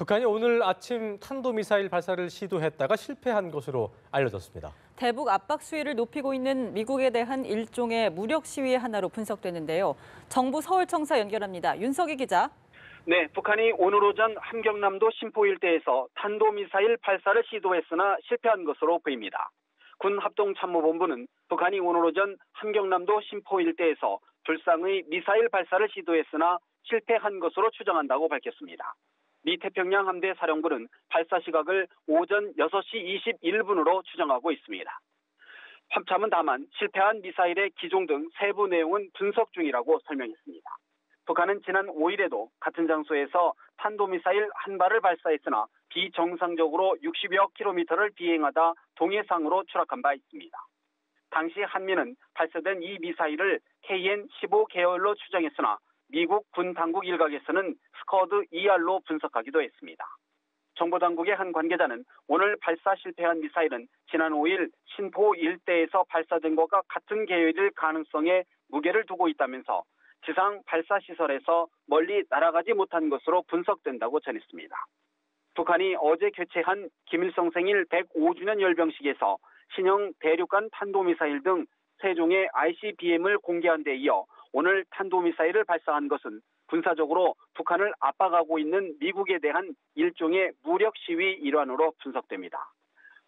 북한이 오늘 아침 탄도미사일 발사를 시도했다가 실패한 것으로 알려졌습니다. 대북 압박 수위를 높이고 있는 미국에 대한 일종의 무력 시위의 하나로 분석되는데요. 정부 서울청사 연결합니다. 윤석희 기자. 네, 북한이 오늘 오전 함경남도 신포 일대에서 탄도미사일 발사를 시도했으나 실패한 것으로 보입니다. 군합동참모본부는 북한이 오늘 오전 함경남도 신포 일대에서 불상의 미사일 발사를 시도했으나 실패한 것으로 추정한다고 밝혔습니다. 미 태평양 함대 사령부는 발사 시각을 오전 6시 21분으로 추정하고 있습니다. 합참은 다만 실패한 미사일의 기종 등 세부 내용은 분석 중이라고 설명했습니다. 북한은 지난 5일에도 같은 장소에서 탄도미사일 한 발을 발사했으나 비정상적으로 60여 킬로미터를 비행하다 동해상으로 추락한 바 있습니다. 당시 한미는 발사된 이 미사일을 KN-15 계열로 추정했으나 미국 군 당국 일각에서는 스커드 ER로 분석하기도 했습니다. 정보당국의 한 관계자는 오늘 발사 실패한 미사일은 지난 5일 신포 일대에서 발사된 것과 같은 계열일 가능성에 무게를 두고 있다면서 지상 발사 시설에서 멀리 날아가지 못한 것으로 분석된다고 전했습니다. 북한이 어제 개최한 김일성 생일 105주년 열병식에서 신형 대륙간 탄도미사일 등 3종의 ICBM을 공개한 데 이어 오늘 탄도미사일을 발사한 것은 군사적으로 북한을 압박하고 있는 미국에 대한 일종의 무력 시위 일환으로 분석됩니다.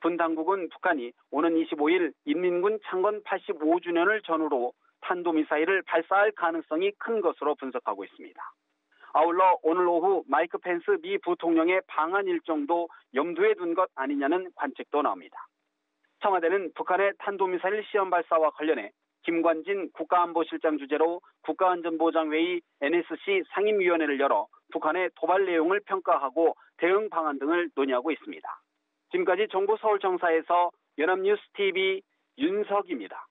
군 당국은 북한이 오는 25일 인민군 창건 85주년을 전후로 탄도미사일을 발사할 가능성이 큰 것으로 분석하고 있습니다. 아울러 오늘 오후 마이크 펜스 미 부통령의 방한 일정도 염두에 둔 것 아니냐는 관측도 나옵니다. 청와대는 북한의 탄도미사일 시험 발사와 관련해 김관진 국가안보실장 주재로 국가안전보장회의 NSC 상임위원회를 열어 북한의 도발 내용을 평가하고 대응 방안 등을 논의하고 있습니다. 지금까지 정부 서울청사에서 연합뉴스 TV 윤석입니다.